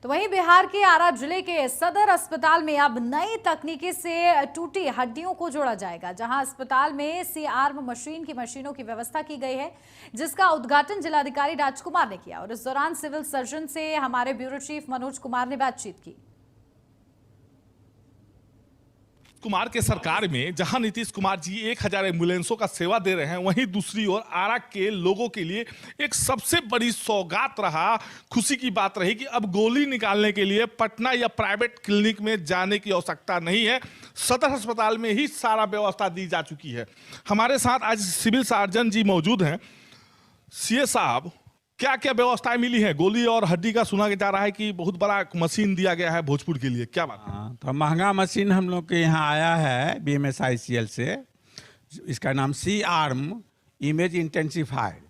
तो वहीं बिहार के आरा जिले के सदर अस्पताल में अब नई तकनीकी से टूटी हड्डियों को जोड़ा जाएगा, जहां अस्पताल में सी-आर्म मशीन की मशीनों की व्यवस्था की गई है, जिसका उद्घाटन जिलाधिकारी राजकुमार ने किया। और इस दौरान सिविल सर्जन से हमारे ब्यूरो चीफ मनोज कुमार ने बातचीत की। कुमार के सरकार में जहां नीतीश कुमार जी 1000 एम्बुलेंसों का सेवा दे रहे हैं, वहीं दूसरी ओर आरा के लोगों के लिए एक सबसे बड़ी सौगात रहा, खुशी की बात रही कि अब गोली निकालने के लिए पटना या प्राइवेट क्लिनिक में जाने की आवश्यकता नहीं है। सदर अस्पताल में ही सारा व्यवस्था दी जा चुकी है। हमारे साथ आज सिविल सर्जन जी मौजूद हैं। सीए साहब, क्या क्या व्यवस्थाएं मिली हैं? गोली और हड्डी का सुना जा रहा है कि बहुत बड़ा मशीन दिया गया है भोजपुर के लिए, क्या बात है? तो महंगा मशीन हम लोग के यहाँ आया है BMSICL से। इसका नाम सी-आर्म इमेज इंटेंसिफायर,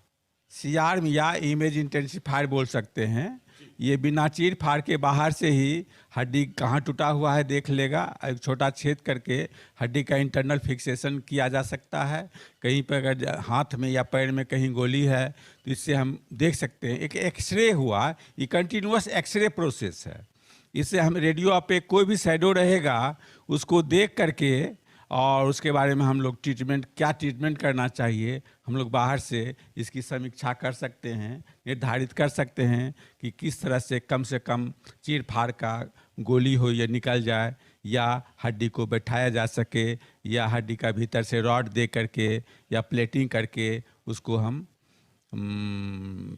सी-आर्म या इमेज इंटेंसिफायर बोल सकते हैं। ये बिना चीर फाड़ के बाहर से ही हड्डी कहाँ टूटा हुआ है देख लेगा। एक छोटा छेद करके हड्डी का इंटरनल फिक्सेशन किया जा सकता है। कहीं पर अगर हाथ में या पैर में कहीं गोली है तो इससे हम देख सकते हैं। एक एक्सरे हुआ, ये कंटिन्यूअस एक्सरे प्रोसेस है। इससे हम रेडियो पे कोई भी शैडो रहेगा उसको देख करके और उसके बारे में हम लोग क्या ट्रीटमेंट करना चाहिए, हम लोग बाहर से इसकी समीक्षा कर सकते हैं, निर्धारित कर सकते हैं कि किस तरह से कम चीर फाड़ का गोली हो या निकल जाए, या हड्डी को बैठाया जा सके, या हड्डी का भीतर से रॉड दे करके या प्लेटिंग करके उसको हम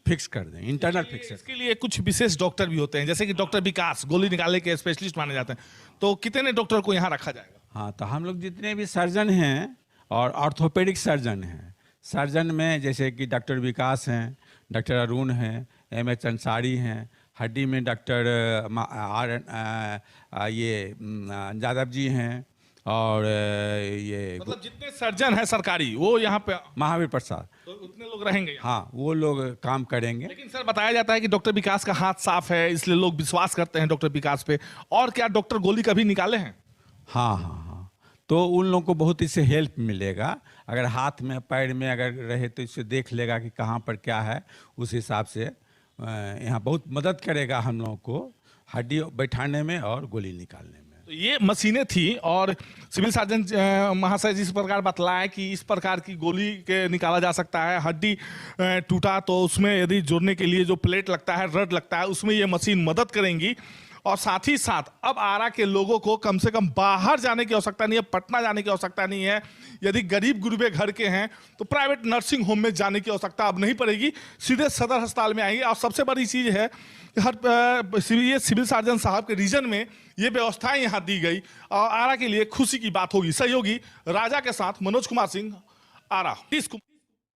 फिक्स कर दें, इंटरनल फिक्स। इसके लिए कुछ विशेष डॉक्टर भी होते हैं, जैसे कि डॉक्टर विकास गोली निकालने के स्पेशलिस्ट माने जाते हैं। तो कितने डॉक्टर को यहाँ रखा जाएगा? हाँ, तो हम लोग जितने भी सर्जन हैं और ऑर्थोपेडिक सर्जन हैं, सर्जन में जैसे कि डॉक्टर विकास हैं, डॉक्टर अरुण हैं, MH अंसारी हैं, हड्डी में डॉक्टर यादव जी हैं, और ये मतलब जितने सर्जन हैं सरकारी वो यहाँ पे महावीर प्रसाद, तो उतने लोग रहेंगे यहाँ। हाँ, वो लोग काम करेंगे। लेकिन सर बताया जाता है कि डॉक्टर विकास का हाथ साफ है, इसलिए लोग विश्वास करते हैं डॉक्टर विकास पे। और क्या डॉक्टर गोली कभी निकाले हैं? हाँ, तो उन लोगों को बहुत इससे हेल्प मिलेगा। अगर हाथ में पैर में अगर रहे तो इससे देख लेगा कि कहाँ पर क्या है, उस हिसाब से यहाँ बहुत मदद करेगा हम लोगों को हड्डी बैठाने में और गोली निकालने में। तो ये मशीनें थी और सिविल सर्जन महाशय जी इस प्रकार बतलाया कि इस प्रकार की गोली के निकाला जा सकता है। हड्डी टूटा तो उसमें यदि जोड़ने के लिए जो प्लेट लगता है, रड लगता है, उसमें ये मशीन मदद करेंगी। और साथ ही साथ अब आरा के लोगों को कम से कम बाहर जाने की आवश्यकता नहीं है, पटना जाने की आवश्यकता नहीं है। यदि गरीब गुरबे घर के हैं तो प्राइवेट नर्सिंग होम में जाने की आवश्यकता अब नहीं पड़ेगी, सीधे सदर अस्पताल में आएंगे। और सबसे बड़ी चीज़ है कि ये सिविल सर्जन साहब के रीजन में ये व्यवस्थाएं यहाँ दी गई और आरा के लिए खुशी की बात होगी। सहयोगी राजा के साथ मनोज कुमार सिंह, आरा।